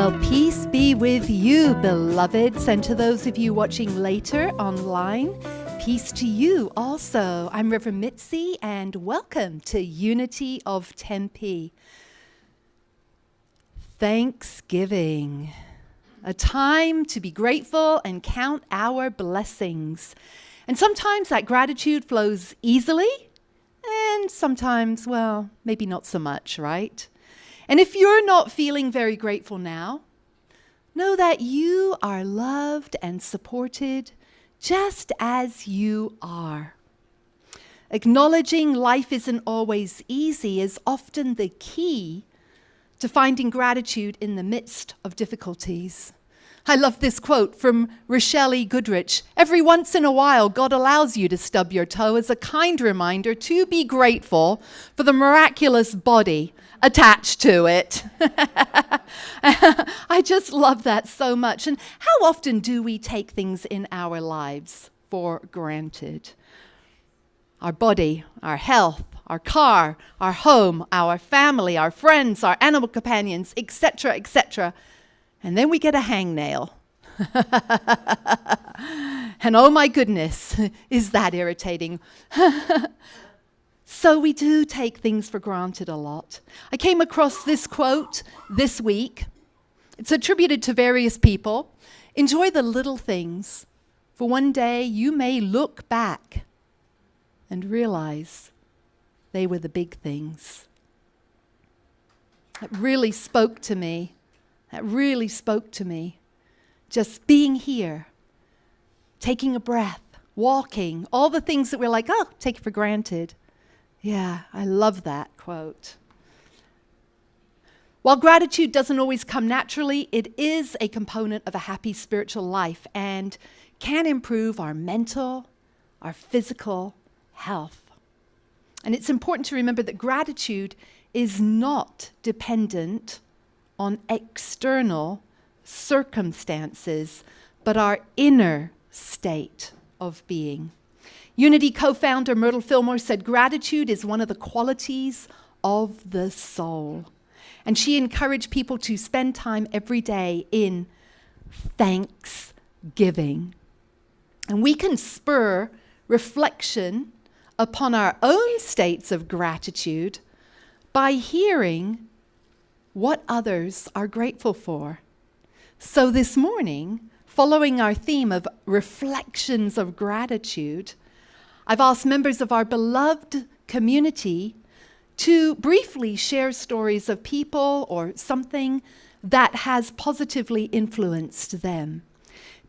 Well, peace be with you, beloveds, and to those of you watching later online, peace to you also. I'm Reverend Mitzi, and welcome to Unity of Tempe. Thanksgiving, a time to be grateful and count our blessings. And sometimes that gratitude flows easily, and sometimes, well, maybe not so much, right? And if you're not feeling very grateful now, know that you are loved and supported just as you are. Acknowledging life isn't always easy is often the key to finding gratitude in the midst of difficulties. I love this quote from Rochelle E. Goodrich. Every once in a while, God allows you to stub your toe as a kind reminder to be grateful for the miraculous body attached to it. I just love that so much. And how often do we take things in our lives for granted? Our body, our health, our car, our home, our family, our friends, our animal companions, etc., etc. And then we get a hangnail. And oh my goodness, is that irritating? So we do take things for granted a lot. I came across this quote this week. It's attributed to various people. Enjoy the little things, for one day you may look back and realize they were the big things. It really spoke to me. That really spoke to me. Just being here, taking a breath, walking, all the things that we're like, oh, take it for granted. Yeah, I love that quote. While gratitude doesn't always come naturally, it is a component of a happy spiritual life and can improve our mental, our physical health. And it's important to remember that gratitude is not dependent on external circumstances, but our inner state of being. Unity co-founder Myrtle Fillmore said, gratitude is one of the qualities of the soul. And she encouraged people to spend time every day in thanksgiving. And we can spur reflection upon our own states of gratitude by hearing what others are grateful for. So this morning, following our theme of reflections of gratitude, I've asked members of our beloved community to briefly share stories of people or something that has positively influenced them.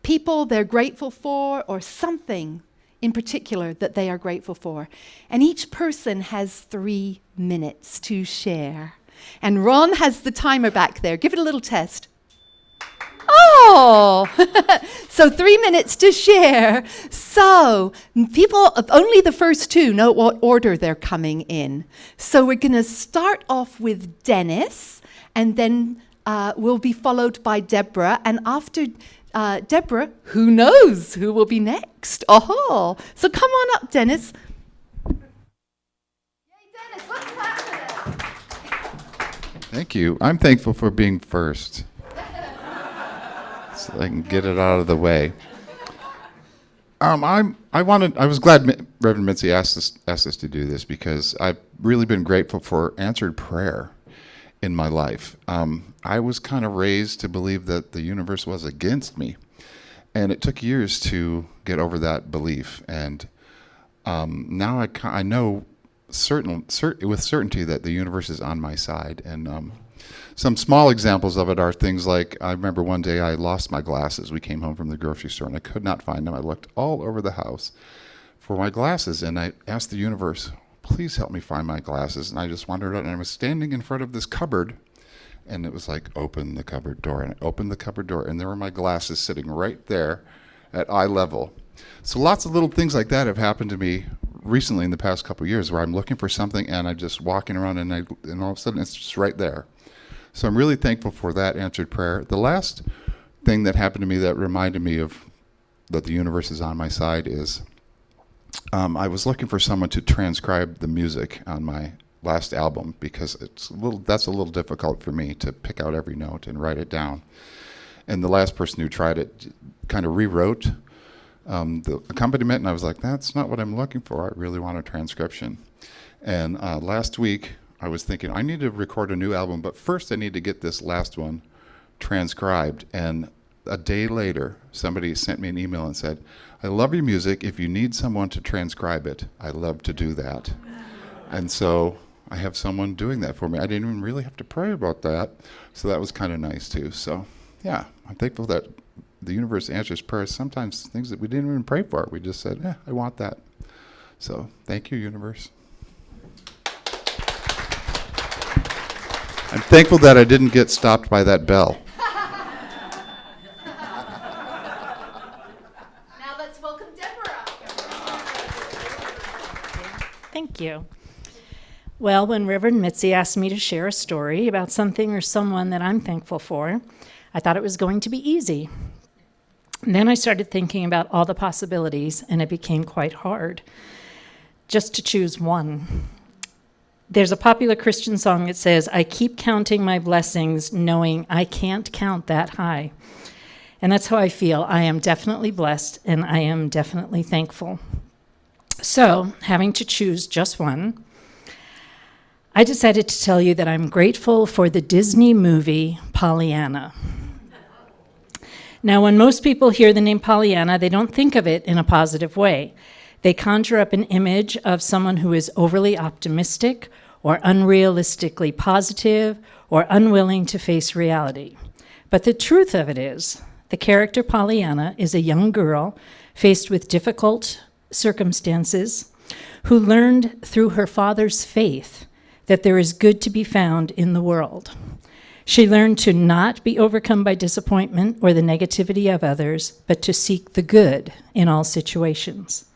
People they're grateful for or something in particular that they are grateful for. And each person has 3 minutes to share. And Ron has the timer back there. Give it a little test. Oh! So 3 minutes to share. So people, only the first 2 know what order they're coming in. So we're going to start off with Dennis, and then we'll be followed by Deborah. And after Deborah, who knows who will be next? Oh! So come on up, Dennis. Thank you. I'm thankful for being first, so I can get it out of the way. I was glad Reverend Mitzi asked us to do this because I've really been grateful for answered prayer in my life. I was kind of raised to believe that the universe was against me, and it took years to get over that belief. And now I know with certainty that the universe is on my side. And some small examples of it are things like, I remember one day I lost my glasses. We came home from the grocery store and I could not find them. I looked all over the house for my glasses, and I asked the universe, please help me find my glasses. And I just wandered out, and I was standing in front of this cupboard, and it was like, open the cupboard door. And I opened the cupboard door, and there were my glasses sitting right there at eye level. So lots of little things like that have happened to me recently in the past couple of years, where I'm looking for something and I'm just walking around and all of a sudden it's just right there. So I'm really thankful for that answered prayer. The last thing that happened to me that reminded me of that the universe is on my side is I was looking for someone to transcribe the music on my last album because that's a little difficult for me to pick out every note and write it down. And the last person who tried it kind of rewrote the accompaniment, and I was like, that's not what I'm looking for. I really want a transcription. And last week, I was thinking, I need to record a new album, but first I need to get this last one transcribed. And a day later, somebody sent me an email and said, I love your music. If you need someone to transcribe it, I love to do that. And so I have someone doing that for me. I didn't even really have to pray about that. So that was kind of nice too. So yeah, I'm thankful that the universe answers prayers, sometimes things that we didn't even pray for. We just said, I want that. So thank you, universe. I'm thankful that I didn't get stopped by that bell. Now let's welcome Deborah. Thank you. Well, when Reverend Mitzi asked me to share a story about something or someone that I'm thankful for, I thought it was going to be easy. And then I started thinking about all the possibilities, and it became quite hard just to choose one. There's a popular Christian song that says, I keep counting my blessings knowing I can't count that high. And that's how I feel. I am definitely blessed, and I am definitely thankful. So, having to choose just one, I decided to tell you that I'm grateful for the Disney movie Pollyanna. Now, when most people hear the name Pollyanna, they don't think of it in a positive way. They conjure up an image of someone who is overly optimistic or unrealistically positive or unwilling to face reality. But the truth of it is, the character Pollyanna is a young girl faced with difficult circumstances who learned through her father's faith that there is good to be found in the world. She learned to not be overcome by disappointment or the negativity of others, but to seek the good in all situations.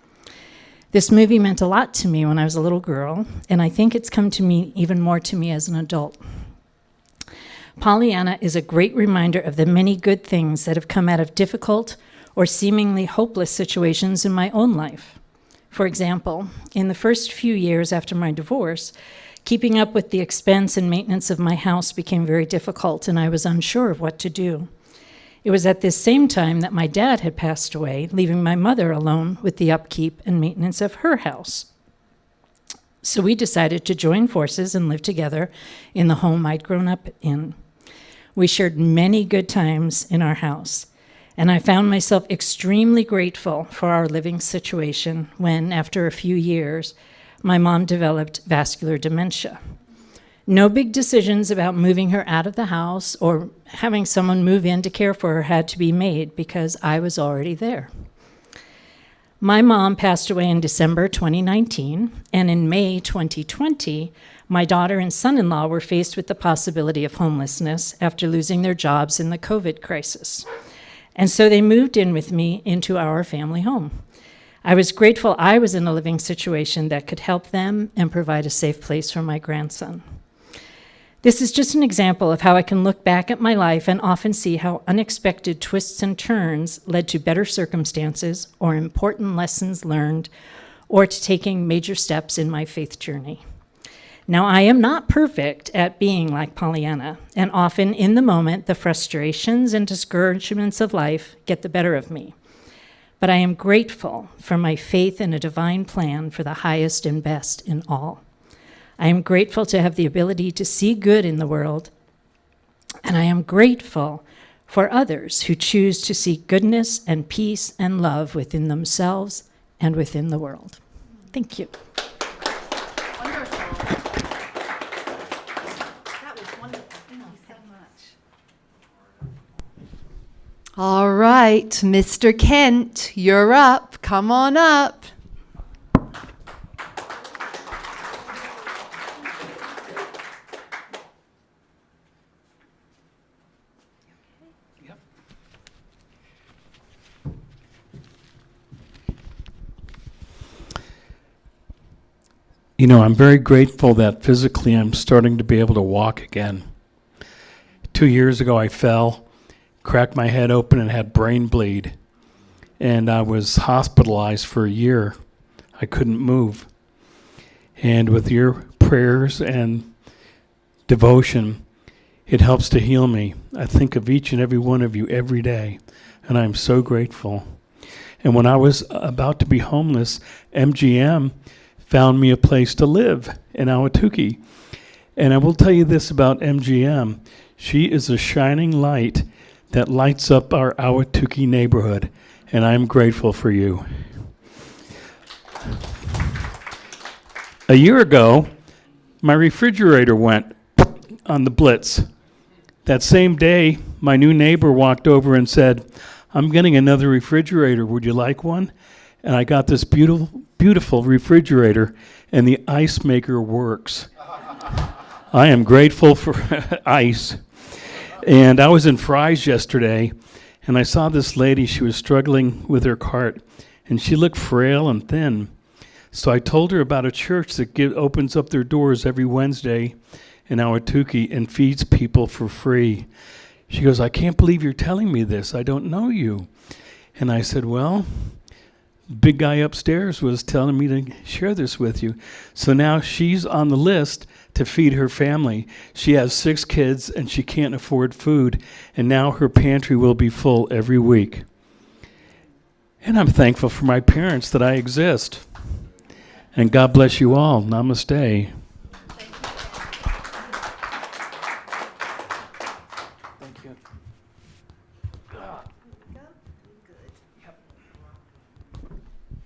This movie meant a lot to me when I was a little girl, and I think it's come to mean even more to me as an adult. Pollyanna is a great reminder of the many good things that have come out of difficult or seemingly hopeless situations in my own life. For example, in the first few years after my divorce, keeping up with the expense and maintenance of my house became very difficult, and I was unsure of what to do. It was at this same time that my dad had passed away, leaving my mother alone with the upkeep and maintenance of her house. So we decided to join forces and live together in the home I'd grown up in. We shared many good times in our house, and I found myself extremely grateful for our living situation when, after a few years, my mom developed vascular dementia. No big decisions about moving her out of the house or having someone move in to care for her had to be made because I was already there. My mom passed away in December 2019, and in May 2020, my daughter and son-in-law were faced with the possibility of homelessness after losing their jobs in the COVID crisis. And so they moved in with me into our family home. I was grateful I was in a living situation that could help them and provide a safe place for my grandson. This is just an example of how I can look back at my life and often see how unexpected twists and turns led to better circumstances or important lessons learned or to taking major steps in my faith journey. Now, I am not perfect at being like Pollyanna, and often in the moment, the frustrations and discouragements of life get the better of me. But I am grateful for my faith in a divine plan for the highest and best in all. I am grateful to have the ability to see good in the world, and I am grateful for others who choose to seek goodness and peace and love within themselves and within the world. Thank you. Wonderful. That was wonderful. Thank you so much. All right, Mr. Kent, you're up. Come on up. You know, I'm very grateful that physically I'm starting to be able to walk again. 2 years ago, I fell, cracked my head open, and had brain bleed. And I was hospitalized for a year. I couldn't move. And with your prayers and devotion, it helps to heal me. I think of each and every one of you every day, and I'm so grateful. And when I was about to be homeless, MGM found me a place to live in Ahwatukee. And I will tell you this about MGM. She is a shining light that lights up our Ahwatukee neighborhood, and I'm grateful for you. A year ago, my refrigerator went on the blitz. That same day, my new neighbor walked over and said, "I'm getting another refrigerator. Would you like one?" And I got this beautiful refrigerator, and the ice maker works. I am grateful for ice. And I was in Fry's yesterday, and I saw this lady. She was struggling with her cart, and she looked frail and thin. So I told her about a church that opens up their doors every Wednesday in Ahwatukee and feeds people for free. She goes, "I can't believe you're telling me this. I don't know you." And I said, "Well, the big guy upstairs was telling me to share this with you." So now she's on the list to feed her family. She has 6 kids and she can't afford food, and now her pantry will be full every week. And I'm thankful for my parents that I exist. And God bless you all. Namaste.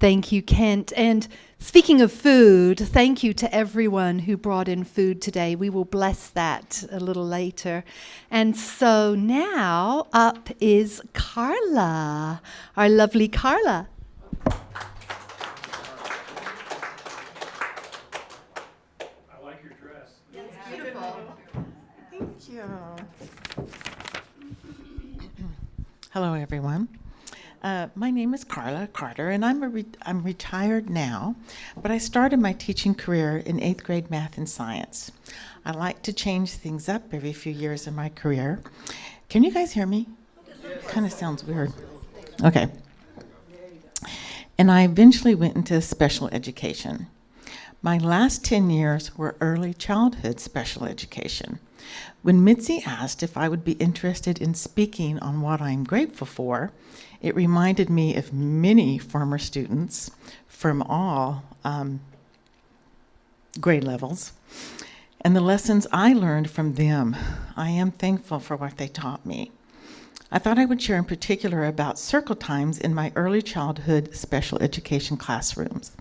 Thank you, Kent. And speaking of food, thank you to everyone who brought in food today. We will bless that a little later. And so now up is Carla, our lovely Carla. I like your dress. It's beautiful. Thank you. Hello, everyone. My name is Carla Carter, and I'm retired now, but I started my teaching career in 8th grade math and science. I like to change things up every few years in my career. Can you guys hear me? Kind of sounds weird. Okay. And I eventually went into special education. My last 10 years were early childhood special education. When Mitzi asked if I would be interested in speaking on what I'm grateful for, it reminded me of many former students from all grade levels and the lessons I learned from them. I am thankful for what they taught me. I thought I would share in particular about circle times in my early childhood special education classrooms.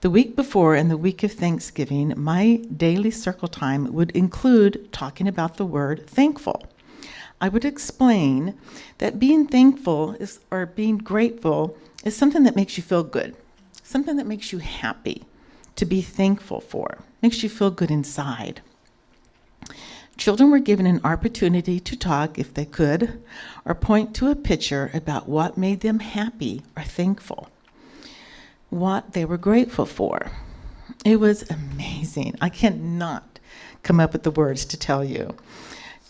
The week before and the week of Thanksgiving, my daily circle time would include talking about the word thankful. I would explain that being thankful or being grateful is something that makes you feel good, something that makes you happy to be thankful for, makes you feel good inside. Children were given an opportunity to talk, if they could, or point to a picture about what made them happy or thankful, what they were grateful for. It was amazing. I cannot come up with the words to tell you.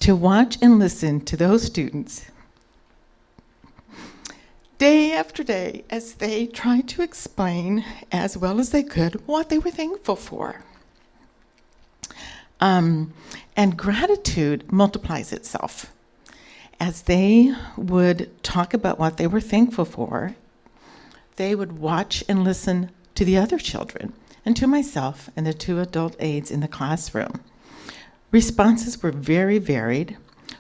To watch and listen to those students day after day as they tried to explain as well as they could what they were thankful for. And gratitude multiplies itself. As they would talk about what they were thankful for, they would watch and listen to the other children and to myself and the 2 adult aides in the classroom. Responses were very varied.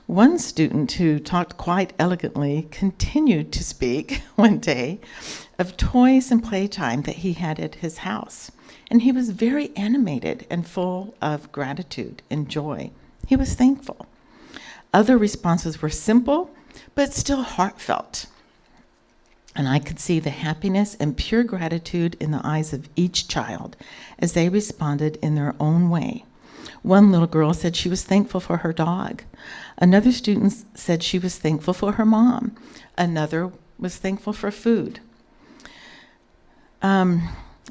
One student who talked quite elegantly continued to speak one day of toys and playtime that he had at his house. And he was very animated and full of gratitude and joy. He was thankful. Other responses were simple, but still heartfelt. And I could see the happiness and pure gratitude in the eyes of each child as they responded in their own way. One little girl said she was thankful for her dog. Another student said she was thankful for her mom. Another was thankful for food.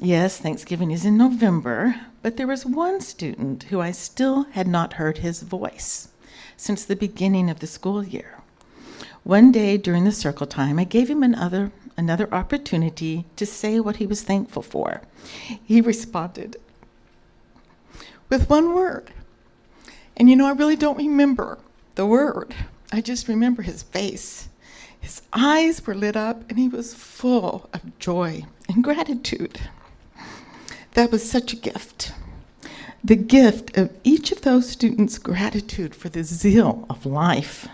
Yes, Thanksgiving is in November, but there was one student who I still had not heard his voice since the beginning of the school year. One day during the circle time, I gave him another opportunity to say what he was thankful for. He responded with one word. And you know, I really don't remember the word. I just remember his face. His eyes were lit up, and he was full of joy and gratitude. That was such a gift. The gift of each of those students' gratitude for the zeal of life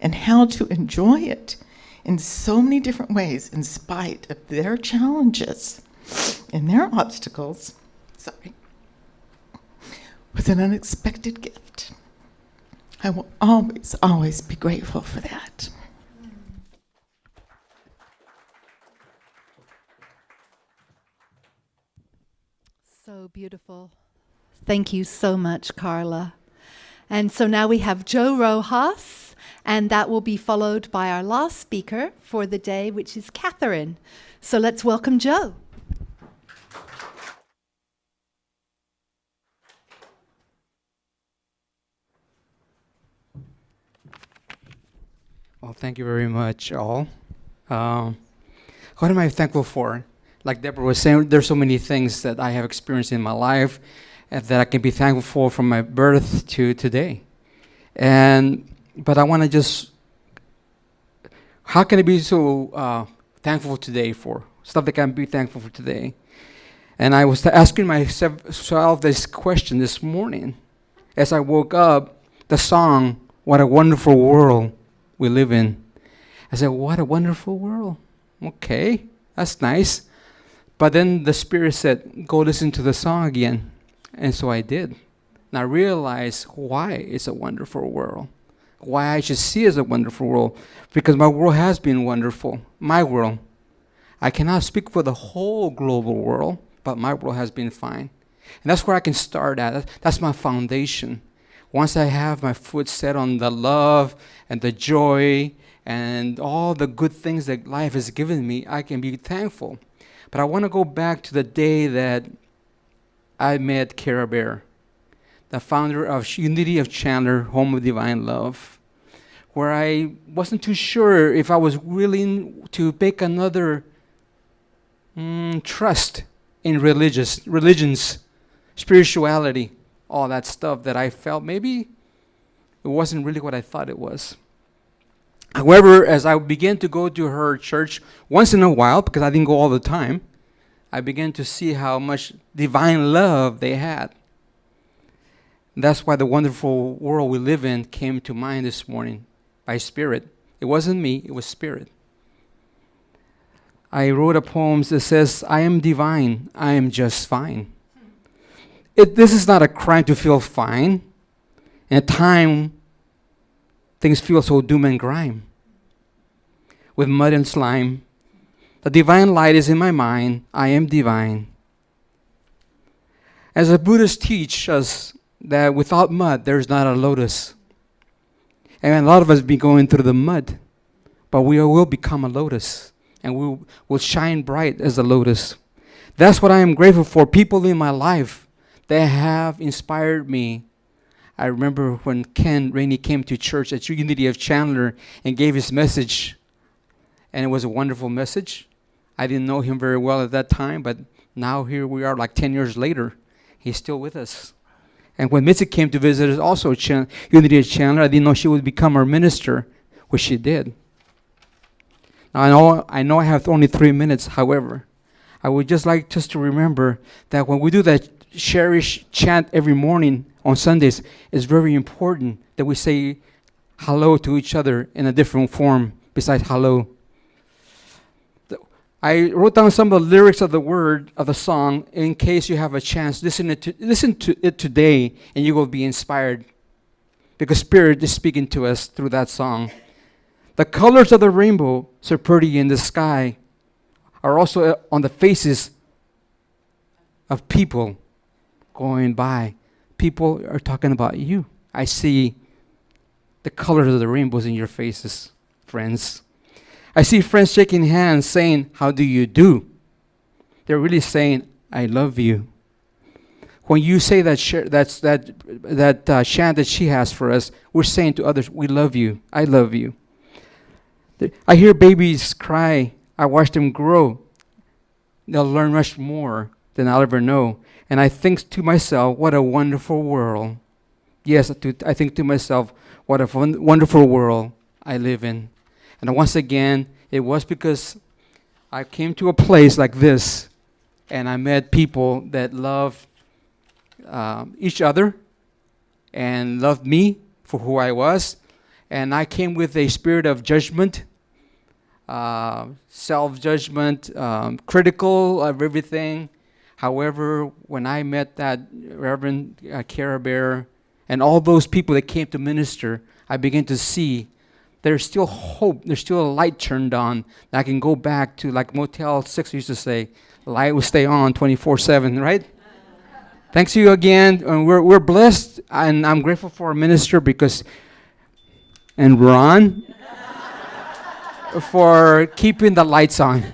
and how to enjoy it in so many different ways in spite of their challenges and their obstacles, was an unexpected gift. I will always, always be grateful for that. So beautiful. Thank you so much, Carla. And so now we have Joe Rojas, and that will be followed by our last speaker for the day, which is Catherine. So let's welcome Joe. Well, thank you very much, all. What am I thankful for? Like Deborah was saying, there's so many things that I have experienced in my life that I can be thankful for from my birth to today. But I want to just, how can I be so thankful today for? Stuff that I can be thankful for today. And I was asking myself this question this morning. As I woke up, the song, What a Wonderful World We Live In. I said, what a wonderful world. Okay, that's nice. But then the Spirit said, go listen to the song again. And so I did. And I realized why it's a wonderful world. Why I should see it as a wonderful world. Because my world has been wonderful. My world. I cannot speak for the whole global world, but my world has been fine. And that's where I can start at. That's my foundation. Once I have my foot set on the love and the joy and all the good things that life has given me, I can be thankful. But I want to go back to the day that I met Cara Bear, the founder of Unity of Chandler, Home of Divine Love, where I wasn't too sure if I was willing to make another trust in religions, spirituality, all that stuff that I felt maybe it wasn't really what I thought it was. However, as I began to go to her church once in a while, because I didn't go all the time, I began to see how much divine love they had. That's why the wonderful world we live in came to mind this morning by Spirit. It wasn't me, it was Spirit. I wrote a poem that says, I am divine, I am just fine. This is not a crime to feel fine. In a time, things feel so doom and grime. With mud and slime, the divine light is in my mind, I am divine. As the Buddhists teach us that without mud, there's not a lotus. And a lot of us have been going through the mud, but we will become a lotus, and we will shine bright as a lotus. That's what I am grateful for. People in my life, they have inspired me. I remember when Ken Rainey came to church at Unity of Chandler and gave his message, and it was a wonderful message. I didn't know him very well at that time, but now here we are like 10 years later. He's still with us. And when Mitzi came to visit us also Unity of Chandler, I didn't know she would become our minister, which she did. Now I know I have only 3 minutes, however, I would just like to remember that when we do that cherish chant every morning on Sundays, it's very important that we say hello to each other in a different form besides hello. I wrote down some of the lyrics of the song in case you have a chance. Listen to it today, and you will be inspired because Spirit is speaking to us through that song. The colors of the rainbow, so pretty in the sky, are also on the faces of people going by. People are talking about you. I see the colors of the rainbows in your faces, friends. I see friends shaking hands saying, how do you do? They're really saying, I love you. When you say that chant that she has for us, we're saying to others, we love you. I love you. I hear babies cry. I watch them grow. They'll learn much more than I'll ever know. And I think to myself, what a wonderful world. Yes, I think to myself, what a wonderful world I live in. And once again, it was because I came to a place like this, and I met people that loved each other and loved me for who I was. And I came with a spirit of judgment, self-judgment, critical of everything. However, when I met that Reverend Cara Bear and all those people that came to minister, I began to see there's still hope. There's still a light turned on. I can go back to, like Motel 6 used to say, the light will stay on 24/7, right? Thanks to you again. We're blessed, and I'm grateful for our minister and Ron for keeping the lights on. And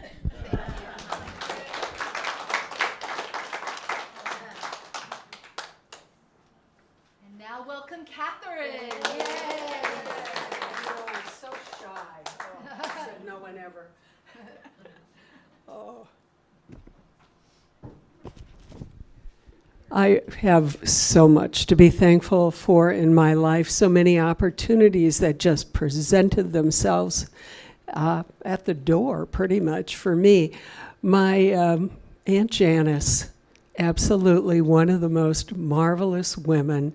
now welcome Catherine. So shy. Said no one ever. Oh. I have so much to be thankful for in my life, so many opportunities that just presented themselves at the door, pretty much, for me. My Aunt Janice, absolutely one of the most marvelous women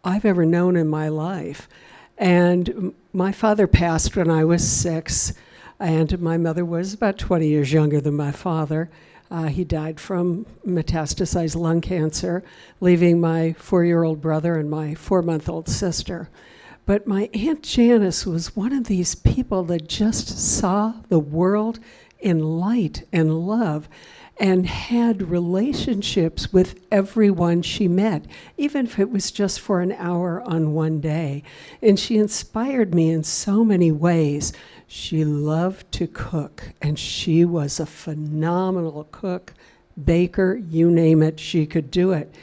I've ever known in my life. And my father passed when I was 6, and my mother was about 20 years younger than my father. He died from metastasized lung cancer, leaving my 4-year-old brother and my 4-month-old sister. But my Aunt Janice was one of these people that just saw the world in light and love and had relationships with everyone she met, even if it was just for an hour on one day. And she inspired me in so many ways. She loved to cook, and she was a phenomenal cook, baker, you name it, she could do it.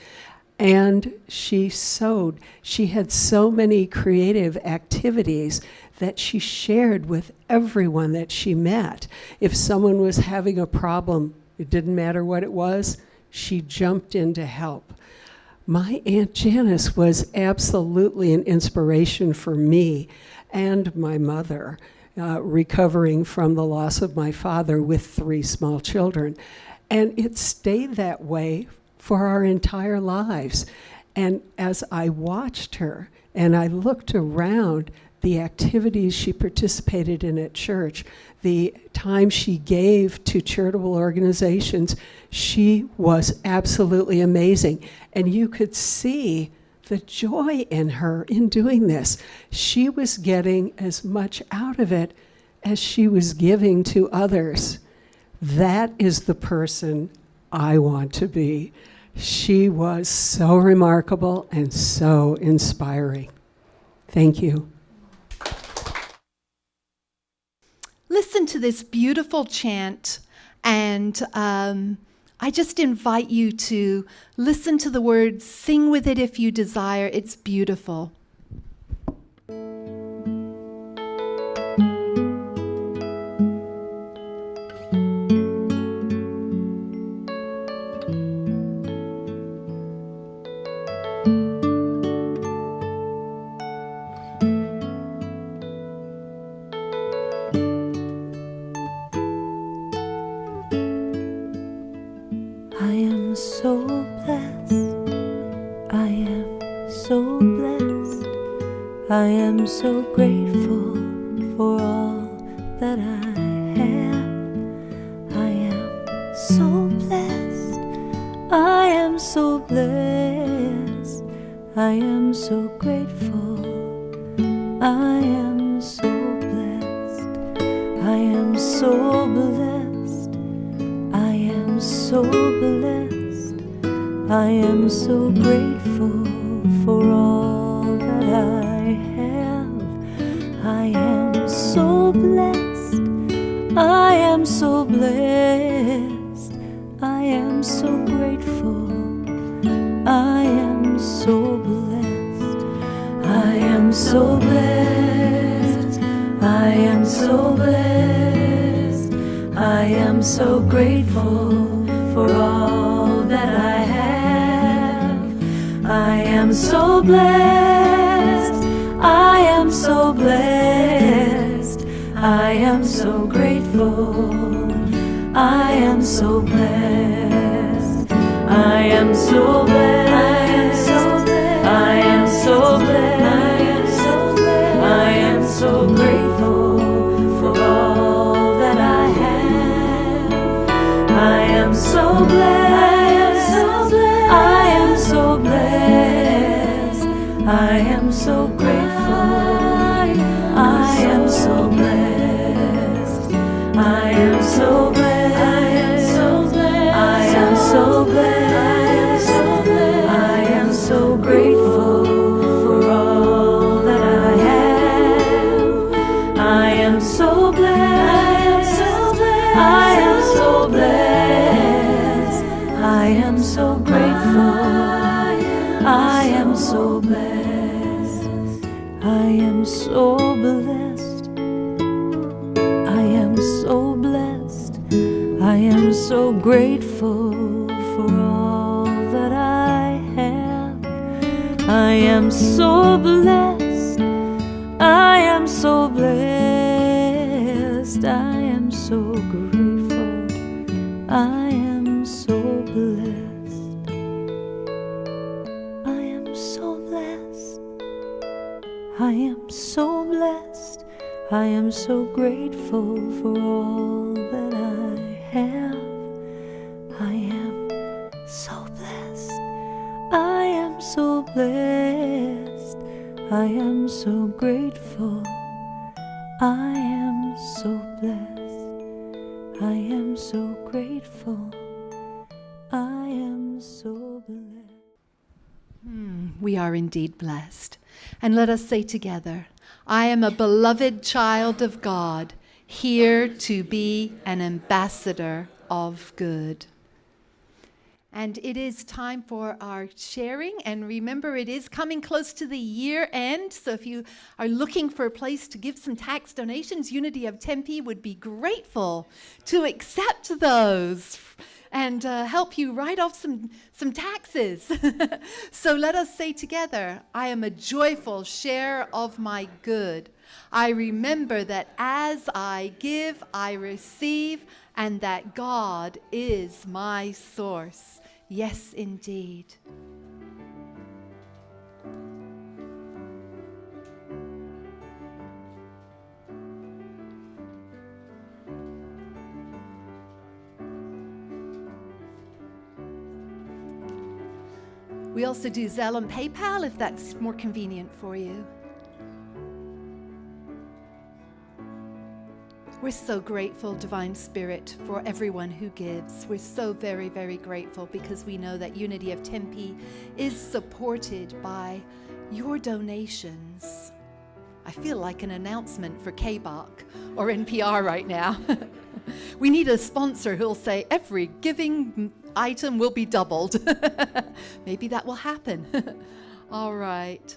And she sewed. She had so many creative activities that she shared with everyone that she met. If someone was having a problem, it didn't matter what it was, she jumped in to help. My Aunt Janice was absolutely an inspiration for me and my mother. Recovering from the loss of my father with 3 small children. And it stayed that way for our entire lives. And as I watched her and I looked around the activities she participated in at church, the time she gave to charitable organizations, she was absolutely amazing. And you could see the joy in her in doing this. She was getting as much out of it as she was giving to others. That is the person I want to be. She was so remarkable and so inspiring. Thank you. Listen to this beautiful chant, and I just invite you to listen to the words, sing with it if you desire. It's beautiful. I am so blessed. I am so blessed. I am so grateful for all that I have. I am so blessed. I am so blessed. I am so grateful. I am so blessed. I am so blessed. I am so blessed. I am so grateful for all that I have. I am so blessed. I am so blessed. I am so grateful. I am so blessed. I am so blessed. I am so blessed. I am so grateful for all that I have. I am so blessed. I am so blessed. I am so grateful. I am so blessed. I am so blessed. I am so blessed. I am so grateful for all that I have. I am so blessed. I am so blessed. I am so grateful. I am so blessed. I am so blessed. I am so blessed. I am so grateful for all that I have. I am so blessed. I am so blessed. I am so grateful. I am so blessed. I am so blessed. I am so blessed. I am so grateful for all that I have. I am so blessed. I am so blessed. I am so grateful. I am so blessed. I am so blessed. I am so blessed. I am so grateful for all that I have. I am so blessed. I am so blessed. I am so grateful. I am so blessed. I am so grateful. I am so blessed. We are indeed blessed. And let us say together, I am a beloved child of God, here to be an ambassador of good. And it is time for our sharing. And remember, it is coming close to the year end. So if you are looking for a place to give some tax donations, Unity of Tempe would be grateful to accept those and help you write off some taxes. So let us say together, I am a joyful share of my good. I remember that as I give, I receive, and that God is my source. Yes, indeed. We also do Zelle and PayPal if that's more convenient for you. We're so grateful, Divine Spirit, for everyone who gives. We're so very, very grateful because we know that Unity of Tempe is supported by your donations. I feel like an announcement for KBAC or NPR right now. We need a sponsor who'll say every giving item will be doubled. Maybe that will happen. All right.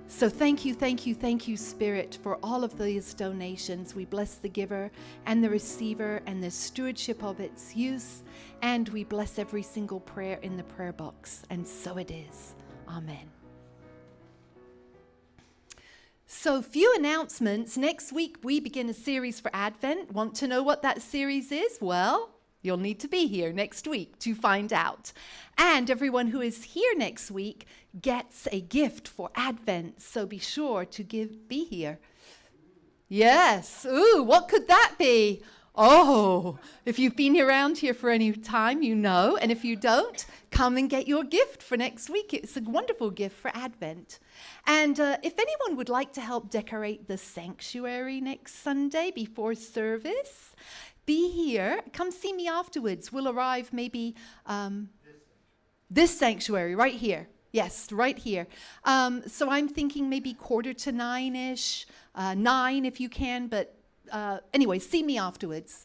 So thank you, Spirit, for all of these donations. We bless the giver and the receiver and the stewardship of its use. And we bless every single prayer in the prayer box. And so it is. Amen. So few announcements. Next week, we begin a series for Advent. Want to know what that series is? Well, you'll need to be here next week to find out. And everyone who is here next week gets a gift for Advent, so be sure to be here. Yes. Ooh, what could that be? Oh, if you've been around here for any time, you know. And if you don't, come and get your gift for next week. It's a wonderful gift for Advent. And if anyone would like to help decorate the sanctuary next Sunday before service, be here. Come see me afterwards. We'll arrive maybe this sanctuary right here. Yes, right here. So I'm thinking maybe 8:45-ish, 9 if you can. But anyway, see me afterwards.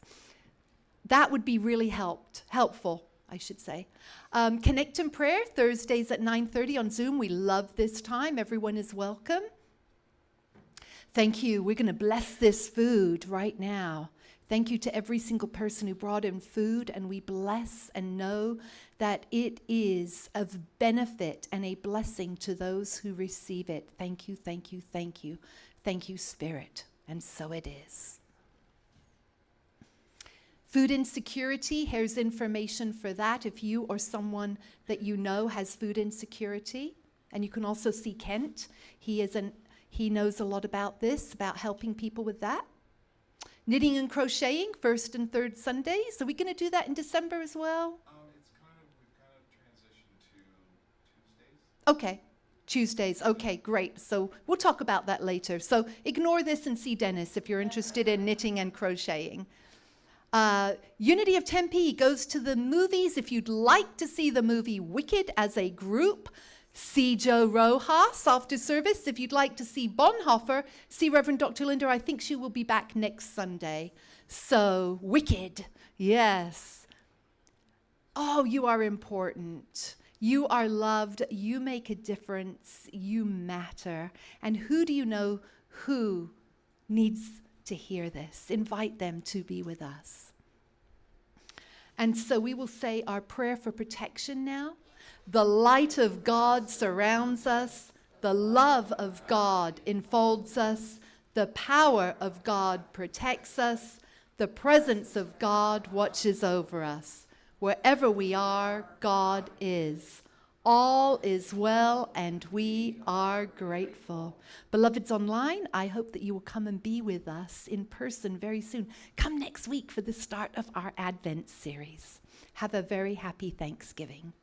That would be really helpful, I should say. Connect in Prayer, Thursdays at 9:30 on Zoom. We love this time. Everyone is welcome. Thank you. We're going to bless this food right now. Thank you to every single person who brought in food, and we bless and know that it is of benefit and a blessing to those who receive it. Thank you, thank you, thank you. Thank you, Spirit. And so it is. Food insecurity, here's information for that if you or someone that you know has food insecurity. And you can also see Kent. He knows a lot about this, about helping people with that. Knitting and crocheting, first and third Sundays. Are we going to do that in December as well? We've kind of transitioned to Tuesdays. Okay, Tuesdays. Okay, great. So we'll talk about that later. So ignore this and see Dennis if you're interested in knitting and crocheting. Unity of Tempe goes to the movies. If you'd like to see the movie Wicked as a group, see Joe Rojas after service. If you'd like to see Bonhoeffer, see Reverend Dr. Linda. I think she will be back next Sunday. So, Wicked, yes. Oh, you are important. You are loved. You make a difference. You matter. And who do you know who needs to hear this? Invite them to be with us. And so we will say our prayer for protection now. The light of God surrounds us. The love of God enfolds us. The power of God protects us. The presence of God watches over us. Wherever we are, God is. All is well, and we are grateful. Beloveds online, I hope that you will come and be with us in person very soon. Come next week for the start of our Advent series. Have a very happy Thanksgiving.